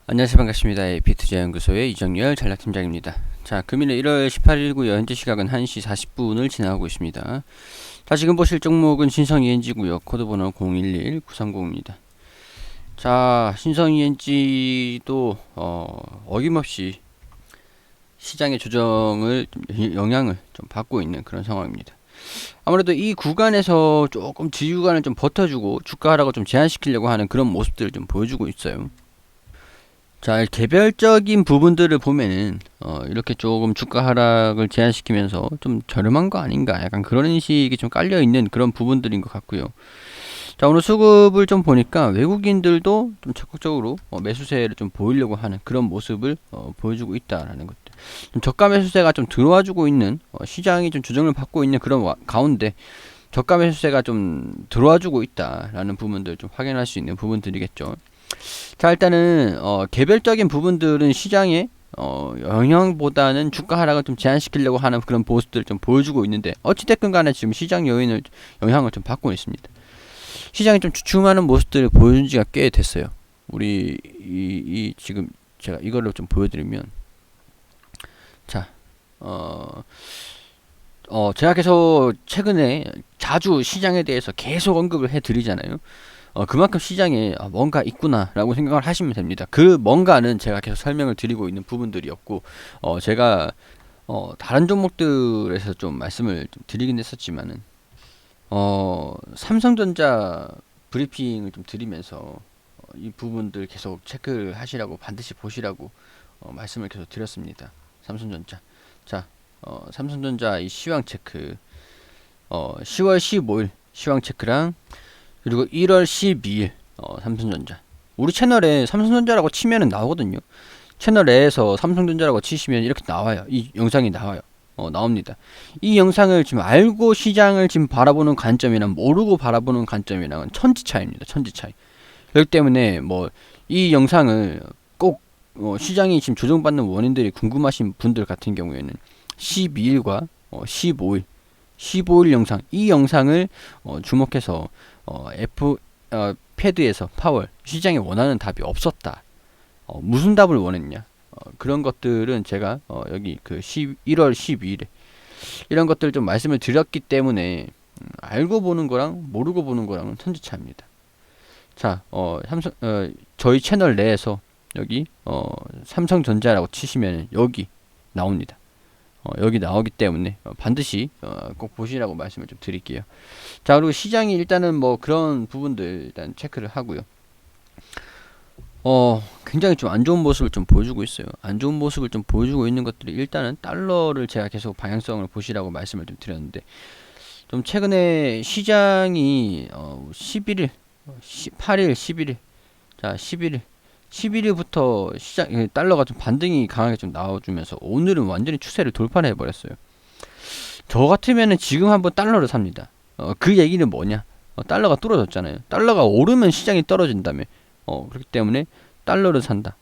안녕하세요. 반갑습니다. 비투자연구소의 이정열 전략팀장입니다. 자, 금일은 1월 18일고요. 현재 시각은 1시 40분을 지나가고 있습니다. 자, 지금 보실 종목은 신성ENG고요. 코드번호 011930입니다. 자, 신성ENG도 어김없이 시장의 조정을 영향을 좀 받고 있는 그런 상황입니다. 아무래도 이 구간에서 조금 지지구간을 좀 버텨주고 주가 하락을 좀 제한시키려고 하는 그런 모습들을 좀 보여주고 있어요. 자, 개별적인 부분들을 보면은 이렇게 조금 주가 하락을 제한시키면서 좀 저렴한 거 아닌가, 약간 그런 인식이 좀 깔려 있는 그런 부분들인 것 같고요. 자, 오늘 수급을 좀 보니까 외국인들도 좀 적극적으로 매수세를 좀 보이려고 하는 그런 모습을 보여주고 있다라는 것들. 좀 저가 매수세가 좀 들어와주고 있는, 시장이 좀 조정을 받고 있는 그런 가운데 저가 매수세가 좀 들어와주고 있다라는 부분들 좀 확인할 수 있는 부분들이겠죠. 자, 일단은 개별적인 부분들은 시장에 영향보다는 주가 하락을 좀 제한시키려고 하는 그런 모습들을 좀 보여주고 있는데, 어찌됐건 간에 지금 시장 요인을 영향을 좀 받고 있습니다. 시장이 좀 주춤하는 모습들을 보여준 지가 꽤 됐어요. 우리 지금 제가 이거를 좀 보여드리면, 자, 제가 계속 최근에 자주 시장에 대해서 계속 언급을 해드리잖아요. 그만큼 시장에 뭔가 있구나라고 생각을 하시면 됩니다. 그 뭔가는 제가 계속 설명을 드리고 있는 부분들이었고, 제가 다른 종목들에서 좀 말씀을 좀 드리긴 했었지만은, 삼성전자 브리핑을 좀 드리면서 이 부분들 계속 체크를 하시라고, 반드시 보시라고 말씀을 계속 드렸습니다. 삼성전자. 자, 삼성전자 이 시황 체크, 10월 15일 시황 체크랑, 그리고 1월 12일 삼성전자. 우리 채널에 삼성전자라고 치면은 나오거든요. 채널 내에서 삼성전자라고 치시면 이렇게 나와요. 이 영상이 나와요. 나옵니다. 이 영상을 지금 알고 시장을 지금 바라보는 관점이랑 모르고 바라보는 관점이랑은 천지 차이입니다. 천지 차이. 그렇기 때문에 뭐 이 영상을 꼭 시장이 지금 조정받는 원인들이 궁금하신 분들 같은 경우에는 12일과 15일 영상, 이 영상을 주목해서 패드에서 파월 시장이 원하는 답이 없었다. 무슨 답을 원했냐? 그런 것들은 제가 여기 그 1월 12일에 이런 것들을 좀 말씀을 드렸기 때문에 알고 보는 거랑 모르고 보는 거랑은 천지차입니다. 자, 저희 채널 내에서 여기 삼성전자라고 치시면 여기 나옵니다. 여기 나오기 때문에 반드시 꼭 보시라고 말씀을 좀 드릴게요. 자, 그리고 시장이 일단은 뭐 그런 부분들 일단 체크를 하고요. 굉장히 좀 안 좋은 모습을 좀 보여주고 있어요. 안 좋은 모습을 좀 보여주고 있는 것들이, 일단은 달러를 제가 계속 방향성을 보시라고 말씀을 좀 드렸는데, 좀 최근에 시장이 11일, 8일, 11일, 자 11일부터 시장 달러가 좀 반등이 강하게 좀 나와주면서 오늘은 완전히 추세를 돌파해 버렸어요. 저 같으면은 지금 한번 달러를 삽니다. 그 얘기는 뭐냐? 달러가 떨어졌잖아요. 달러가 오르면 시장이 떨어진다며. 그렇기 때문에 달러를 산다.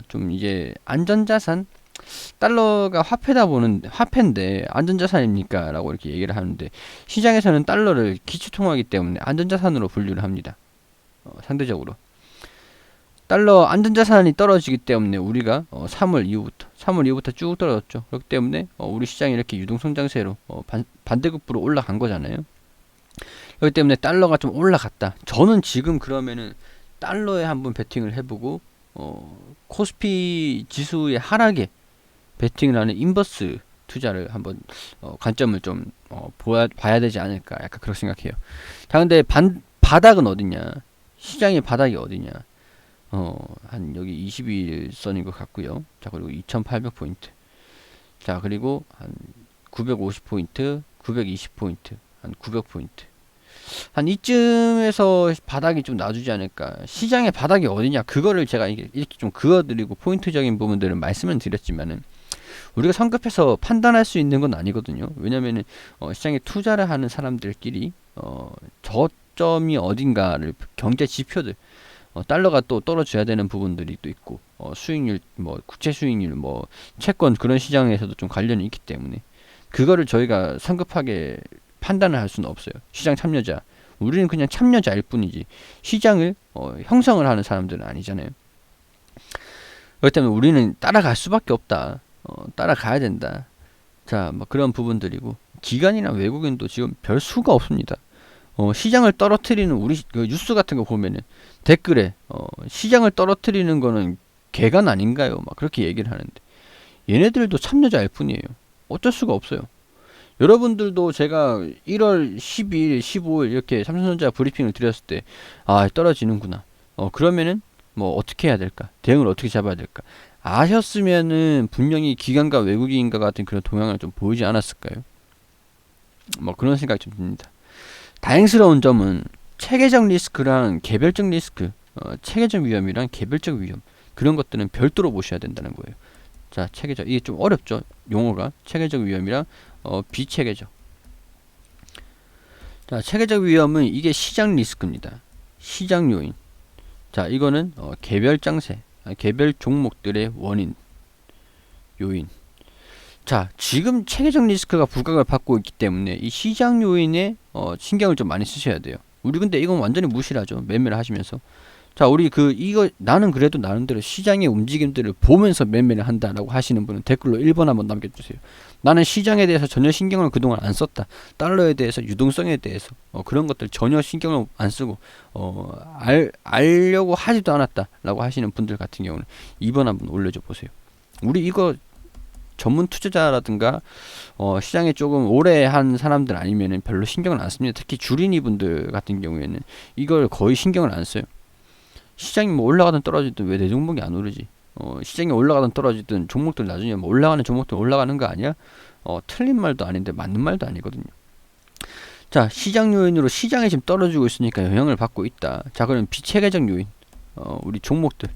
좀 이제 안전자산, 달러가 화폐인데 안전자산입니까? 라고 이렇게 얘기를 하는데, 시장에서는 달러를 기축통화이기 때문에 안전자산으로 분류를 합니다. 상대적으로. 달러 안전자산이 떨어지기 때문에 우리가 3월 이후부터 쭉 떨어졌죠. 그렇기 때문에 우리 시장이 이렇게 유동성장세로 반대급부로 올라간 거잖아요. 그렇기 때문에 달러가 좀 올라갔다. 저는 지금 그러면은 달러에 한번 베팅을 해보고, 코스피 지수의 하락에 베팅을 하는 인버스 투자를 한번 관점을 좀 봐야 되지 않을까, 약간 그렇게 생각해요. 자, 근데 바닥은 어디냐? 시장의 바닥이 어디냐? 한 여기 21선인 것 같고요. 자, 그리고 2800포인트. 자, 그리고 한 950포인트, 920포인트, 한 900포인트. 한 이쯤에서 바닥이 좀 놔주지 않을까. 시장의 바닥이 어디냐? 그거를 제가 이렇게 좀 그어드리고 포인트적인 부분들을 말씀을 드렸지만은, 우리가 성급해서 판단할 수 있는 건 아니거든요. 왜냐면은 시장에 투자를 하는 사람들끼리 저점이 어딘가를, 경제 지표들, 달러가 또 떨어져야 되는 부분들이 또 있고, 수익률, 뭐 국채 수익률, 뭐 채권, 그런 시장에서도 좀 관련이 있기 때문에 그거를 저희가 성급하게 판단을 할 수는 없어요. 시장 참여자, 우리는 그냥 참여자일 뿐이지 시장을 형성을 하는 사람들은 아니잖아요. 그렇기 때문에 우리는 따라갈 수밖에 없다. 따라가야 된다. 자, 뭐 그런 부분들이고, 기관이나 외국인도 지금 별 수가 없습니다. 시장을 떨어뜨리는 우리 그 뉴스 같은 거 보면은 댓글에 시장을 떨어뜨리는 거는 개간 아닌가요? 막 그렇게 얘기를 하는데, 얘네들도 참여자일 뿐이에요. 어쩔 수가 없어요. 여러분들도 제가 1월 12일, 15일 이렇게 삼성전자 브리핑을 드렸을 때, 아, 떨어지는구나. 그러면은 뭐 어떻게 해야 될까? 대응을 어떻게 잡아야 될까? 아셨으면은 분명히 기관과 외국인과 같은 그런 동향을 좀 보이지 않았을까요? 뭐 그런 생각이 좀 듭니다. 다행스러운 점은 체계적 리스크랑 개별적 리스크, 체계적 위험이랑 개별적 위험, 그런 것들은 별도로 보셔야 된다는 거예요. 자, 체계적, 이게 좀 어렵죠, 용어가. 체계적 위험이랑 비체계적. 자, 체계적 위험은 이게 시장 리스크입니다. 시장 요인. 자, 이거는 개별 장세, 개별 종목들의 원인, 요인. 자, 지금 체계적 리스크가 부각을 받고 있기 때문에 이 시장 요인에 신경을 좀 많이 쓰셔야 돼요. 우리 근데 이건 완전히 무시를 하죠, 매매를 하시면서. 자, 우리 이거 나는 그래도 나름대로 시장의 움직임들을 보면서 매매를 한다라고 하시는 분은 댓글로 1번 한번 남겨주세요. 나는 시장에 대해서 전혀 신경을 그동안 안 썼다. 달러에 대해서, 유동성에 대해서 그런 것들 전혀 신경을 안 쓰고 알려고 하지도 않았다라고 하시는 분들 같은 경우는 2번 한번 올려줘 보세요. 우리 이거 전문 투자자라든가 시장에 조금 오래 한 사람들 아니면은 별로 신경을 안 씁니다. 특히 주린이 분들 같은 경우에는 이걸 거의 신경을 안 써요. 시장이 뭐 올라가든 떨어지든 왜 내 종목이 안 오르지? 시장이 올라가든 떨어지든 종목들 나중에 뭐 올라가는 종목들 올라가는 거 아니야? 틀린 말도 아닌데 맞는 말도 아니거든요. 자, 시장 요인으로 시장이 지금 떨어지고 있으니까 영향을 받고 있다. 자, 그럼 비체계적 요인, 우리 종목들,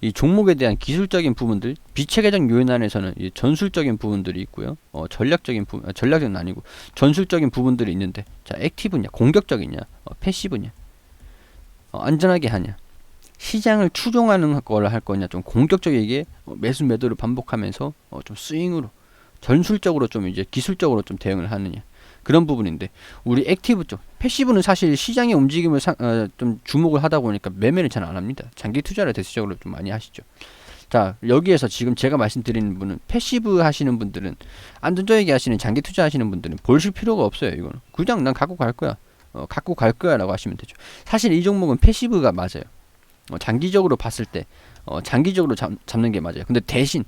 이 종목에 대한 기술적인 부분들, 비체계적 요인 안에서는 이 전술적인 부분들이 있고요. 전략적인 부분, 전략은 아니고 전술적인 부분들이 있는데, 자, 액티브냐, 공격적이냐, 패시브냐, 안전하게 하냐, 시장을 추종하는 걸 할 거냐, 좀 공격적이게 매수 매도를 반복하면서 좀 스윙으로 전술적으로 좀 이제 기술적으로 좀 대응을 하느냐, 그런 부분인데, 우리 액티브 쪽, 패시브는 사실 시장의 움직임을 좀 주목을 하다 보니까 매매를 잘 안 합니다. 장기 투자를 대체적으로 좀 많이 하시죠. 자, 여기에서 지금 제가 말씀드리는 분은, 패시브 하시는 분들은, 안전적이게 하시는 장기 투자 하시는 분들은 보실 필요가 없어요. 이거는 그냥 난 갖고 갈 거야, 갖고 갈 거야 라고 하시면 되죠. 사실 이 종목은 패시브가 맞아요. 장기적으로 봤을 때 장기적으로 잡는 게 맞아요. 근데 대신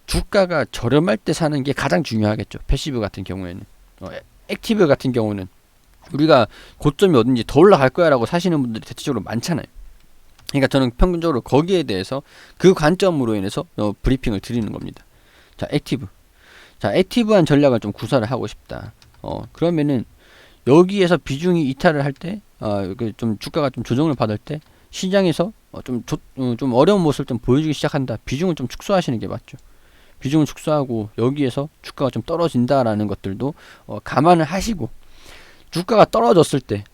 주가가 저렴할 때 사는 게 가장 중요하겠죠. 패시브 같은 경우에는. 액티브 같은 경우는 우리가 고점이 어딘지 더 올라갈 거야 라고 사시는 분들이 대체적으로 많잖아요. 그러니까 저는 평균적으로 거기에 대해서 그 관점으로 인해서 브리핑을 드리는 겁니다. 자, 액티브. 자, 액티브한 전략을 좀 구사를 하고 싶다. 그러면은 여기에서 비중이 이탈을 할 때, 좀 주가가 좀 조정을 받을 때 시장에서 좀 어려운 모습을 좀 보여주기 시작한다. 비중을 좀 축소하시는 게 맞죠. 비중을 축소하고 여기에서 주가가 좀 떨어진다라는 것들도 감안을 하시고, 주가가 떨어졌을 때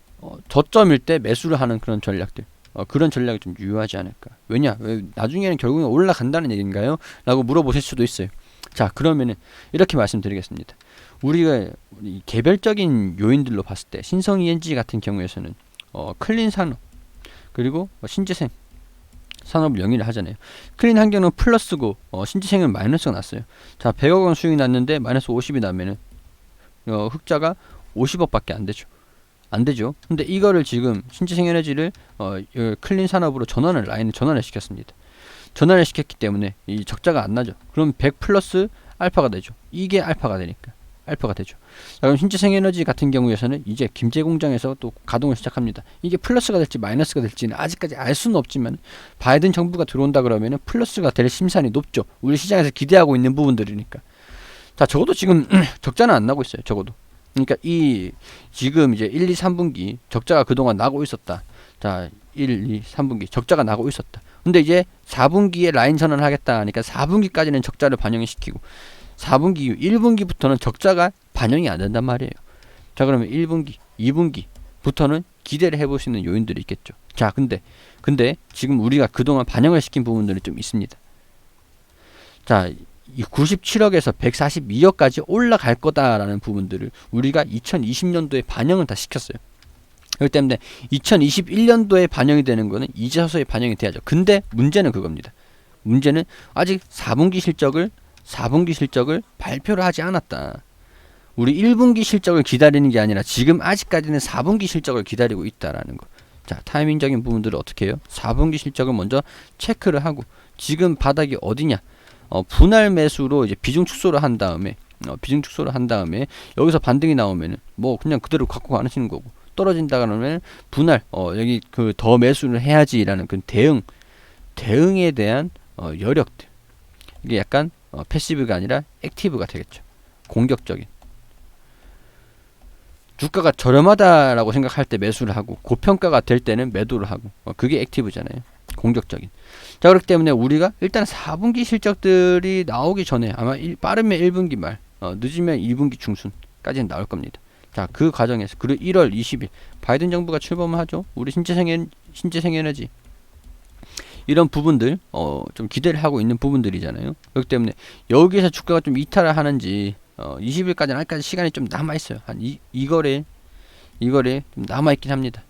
저점일 때 매수를 하는 그런 전략들, 그런 전략이 좀 유효하지 않을까. 왜냐? 왜 나중에는 결국은 올라간다는 얘기인가요? 라고 물어보실 수도 있어요. 자, 그러면은 이렇게 말씀드리겠습니다. 우리 개별적인 요인들로 봤을 때 신성 ENG 같은 경우에서는 클린 산업, 그리고 신재생 산업을 영위를 하잖아요. 클린 환경은 플러스고 신재생은 마이너스가 났어요. 자, 100억 원 수익이 났는데 마이너스 50이 나면은 흑자가 50억 밖에 안 되죠. 안 되죠. 근데 이거를 지금 신재생 에너지를 클린 산업으로 라인을 전환을 시켰습니다. 전환을 시켰기 때문에 이 적자가 안 나죠. 그럼 100 플러스 알파가 되죠. 이게 알파가 되니까 알파가 되죠. 자, 그럼 신재생 에너지 같은 경우에서는 이제 김제 공장에서 또 가동을 시작합니다. 이게 플러스가 될지 마이너스가 될지는 아직까지 알 수는 없지만, 바이든 정부가 들어온다 그러면은 플러스가 될 심산이 높죠. 우리 시장에서 기대하고 있는 부분들이니까. 자, 적어도 지금 적자는 안 나고 있어요. 적어도. 그러니까 지금 이제 1, 2, 3분기 적자가 그동안 나고 있었다. 자, 1, 2, 3분기 적자가 나고 있었다. 근데 이제 4분기에 라인 전환을 하겠다 하니까 4분기까지는 적자를 반영을 시키고, 4분기 이후 1분기부터는 적자가 반영이 안 된단 말이에요. 자, 그러면 1분기, 2분기부터는 기대를 해볼 수 있는 요인들이 있겠죠. 자, 근데 지금 우리가 그동안 반영을 시킨 부분들이 좀 있습니다. 자, 이 97억에서 142억까지 올라갈 거다라는 부분들을 우리가 2020년도에 반영을 다 시켰어요. 그렇기 때문에 2021년도에 반영이 되는 거는 이제 서서히 반영이 돼야죠. 근데 문제는 그겁니다. 문제는 아직 4분기 실적을 발표를 하지 않았다. 우리 1분기 실적을 기다리는 게 아니라 지금 아직까지는 4분기 실적을 기다리고 있다라는 거. 자, 타이밍적인 부분들을 어떻게 해요? 4분기 실적을 먼저 체크를 하고 지금 바닥이 어디냐? 분할 매수로 이제 비중 축소를 한 다음에 여기서 반등이 나오면은 뭐 그냥 그대로 갖고 가시는 거고, 떨어진다 그러면 분할 여기 그 더 매수를 해야지라는 그 대응에 대한 여력들, 이게 약간 패시브가 아니라 액티브가 되겠죠. 공격적인. 주가가 저렴하다라고 생각할 때 매수를 하고 고평가가 될 때는 매도를 하고, 그게 액티브잖아요. 공격적인. 자, 그렇기 때문에 우리가 일단 4분기 실적들이 나오기 전에 아마 빠르면 1분기 말, 늦으면 2분기 중순까지는 나올 겁니다. 자, 그 과정에서 그리고 1월 20일 바이든 정부가 출범을 하죠. 우리 신재생에너지 이런 부분들 좀 기대를 하고 있는 부분들이잖아요. 그렇기 때문에 여기에서 주가가 좀 이탈을 하는지 20일까지는 할까지 시간이 좀 남아 있어요. 한 이거래 좀 남아 있긴 합니다.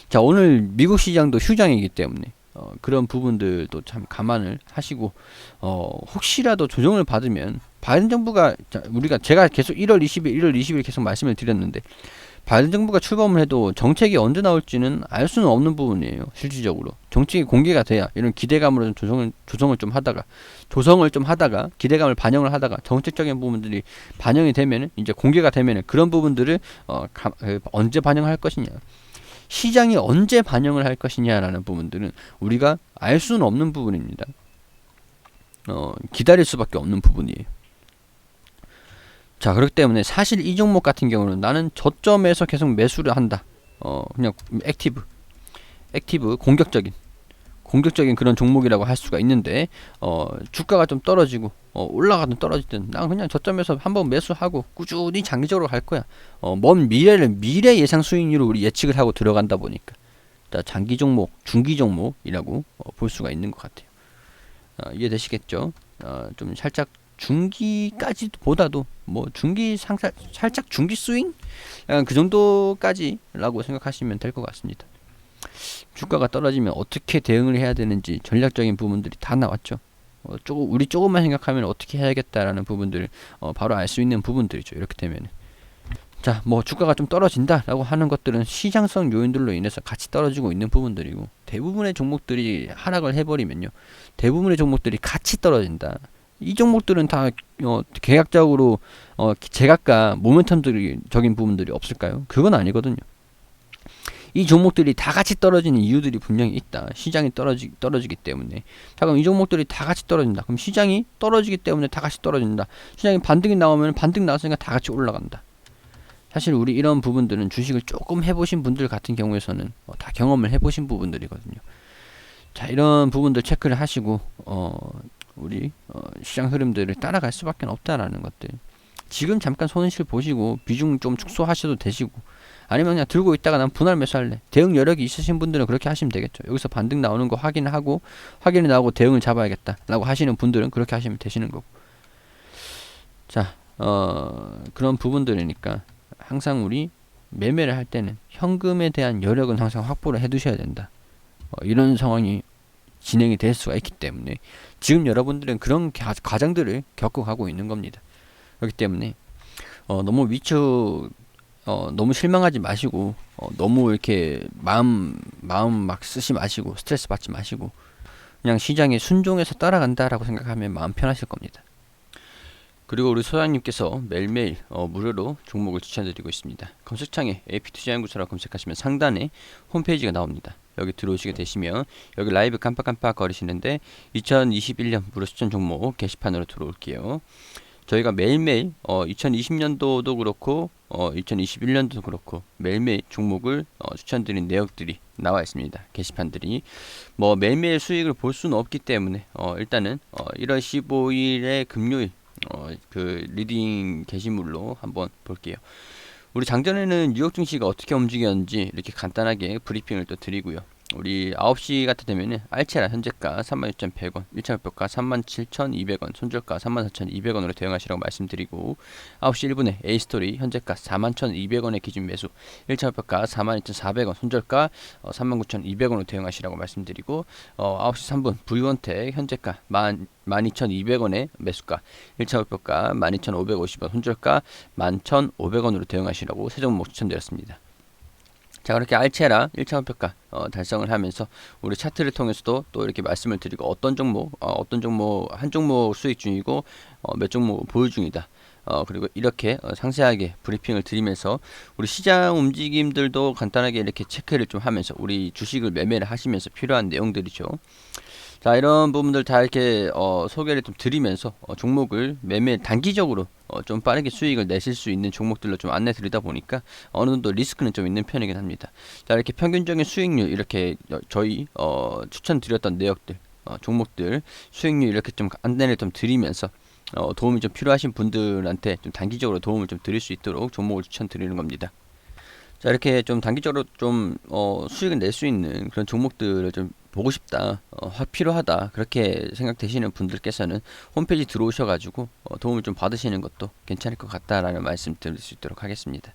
자, 오늘 미국 시장도 휴장이기 때문에 그런 부분들도 참 감안을 하시고, 혹시라도 조정을 받으면 바이든 정부가, 제가 계속 1월 20일 계속 말씀을 드렸는데, 바이든 정부가 출범을 해도 정책이 언제 나올지는 알 수는 없는 부분이에요. 실질적으로 정책이 공개가 돼야 이런 기대감으로 좀 조성을 좀 하다가 기대감을 반영을 하다가 정책적인 부분들이 반영이 되면은, 이제 공개가 되면은 그런 부분들을 언제 반영할 것이냐, 시장이 언제 반영을 할 것이냐라는 부분들은 우리가 알 수는 없는 부분입니다. 기다릴 수밖에 없는 부분이에요. 자, 그렇기 때문에 사실 이 종목 같은 경우는 나는 저점에서 계속 매수를 한다. 그냥 액티브 공격적인 그런 종목이라고 할 수가 있는데, 주가가 좀 떨어지고 올라가든 떨어지든 난 그냥 저점에서 한번 매수하고 꾸준히 장기적으로 갈 거야. 먼 미래 예상 수익률을 우리 예측을 하고 들어간다 보니까, 자, 장기 종목, 중기 종목이라고 볼 수가 있는 것 같아요. 이해되시겠죠? 좀 살짝 중기까지 보다도 뭐 살짝 중기 스윙? 약간 그 정도까지라고 생각하시면 될 것 같습니다. 주가가 떨어지면 어떻게 대응을 해야 되는지 전략적인 부분들이 다 나왔죠. 우리 조금만 생각하면 어떻게 해야겠다라는 부분들을 바로 알 수 있는 부분들이죠. 이렇게 되면. 자, 뭐 주가가 좀 떨어진다라고 하는 것들은 시장성 요인들로 인해서 같이 떨어지고 있는 부분들이고, 대부분의 종목들이 하락을 해버리면요, 대부분의 종목들이 같이 떨어진다. 이 종목들은 다 계약적으로 제각각 모멘텀적인 부분들이 없을까요? 그건 아니거든요. 이 종목들이 다 같이 떨어지는 이유들이 분명히 있다. 시장이 떨어지기 때문에. 자, 그럼 이 종목들이 다 같이 떨어진다. 그럼 시장이 떨어지기 때문에 다 같이 떨어진다. 시장이 반등이 나오면 반등 나왔으니까 다 같이 올라간다. 사실 우리 이런 부분들은 주식을 조금 해보신 분들 같은 경우에서는 다 경험을 해보신 부분들이거든요. 자, 이런 부분들 체크를 하시고 우리 시장 흐름들을 따라갈 수밖에 없다라는 것들. 지금 잠깐 손실 보시고 비중 좀 축소하셔도 되시고, 아니면 그냥 들고 있다가 난 분할 매수할래, 대응 여력이 있으신 분들은 그렇게 하시면 되겠죠. 여기서 반등 나오는 거 확인이 나오고 대응을 잡아야겠다 라고 하시는 분들은 그렇게 하시면 되시는 거고. 자, 그런 부분들이니까 항상 우리 매매를 할 때는 현금에 대한 여력은 항상 확보를 해 두셔야 된다. 이런 상황이 진행이 될 수가 있기 때문에 지금 여러분들은 그런 과정들을 겪어가고 있는 겁니다. 그렇기 때문에 너무 실망하지 마시고, 너무 이렇게 마음 막 쓰지 마시고, 스트레스 받지 마시고, 그냥 시장에 순종해서 따라간다라고 생각하면 마음 편하실 겁니다. 그리고 우리 소장님께서 매일매일 무료로 종목을 추천드리고 있습니다. 검색창에 AP투자연구소라고 검색하시면 상단에 홈페이지가 나옵니다. 여기 들어오시게 되시면 여기 라이브 깜빡깜빡 거리시는데 2021년 무료 추천 종목 게시판으로 들어올게요. 저희가 매일매일 2020년도도 그렇고 2021년도도 그렇고 매일매일 종목을 추천드린 내역들이 나와 있습니다. 게시판들이 뭐 매일매일 수익을 볼 수는 없기 때문에 일단은 1월 15일에 금요일 그 리딩 게시물로 한번 볼게요. 우리 장전에는 뉴욕 증시가 어떻게 움직였는지 이렇게 간단하게 브리핑을 또 드리고요. 우리 9시 같은 되면은 알체라 현재가 36,100원, 1차 목표가 37,200원, 손절가 34,200원으로 대응하시라고 말씀드리고, 9시 1분에 A스토리 현재가 41,200원의 기준 매수, 1차 목표가 42,400원, 손절가 39,200원으로 대응하시라고 말씀드리고, 9시 3분 V1텍 현재가 12,200원의 매수가, 1차 목표가 12,550원, 손절가 11,500원으로 대응하시라고 세 종목 추천드렸습니다. 자, 그렇게 알체라 1차 목표가 달성을 하면서 우리 차트를 통해서도 또 이렇게 말씀을 드리고, 어떤 종목 한 종목 수익 중이고 몇 종목 보유 중이다, 그리고 이렇게 상세하게 브리핑을 드리면서 우리 시장 움직임들도 간단하게 이렇게 체크를 좀 하면서 우리 주식을 매매를 하시면서 필요한 내용들이죠. 자, 이런 부분들 다 이렇게 소개를 좀 드리면서 종목을 매매 단기적으로 좀 빠르게 수익을 내실 수 있는 종목들로 좀 안내 드리다 보니까 어느 정도 리스크는 좀 있는 편이긴 합니다. 자, 이렇게 평균적인 수익률, 이렇게 저희 추천드렸던 내역들, 종목들 수익률 이렇게 좀 안내를 좀 드리면서 도움이 좀 필요하신 분들한테 좀 단기적으로 도움을 좀 드릴 수 있도록 종목을 추천드리는 겁니다. 자, 이렇게 좀 단기적으로 좀 수익을 낼 수 있는 그런 종목들을 좀 보고 싶다, 필요하다, 그렇게 생각되시는 분들께서는 홈페이지 들어오셔가지고 도움을 좀 받으시는 것도 괜찮을 것 같다라는 말씀 드릴 수 있도록 하겠습니다.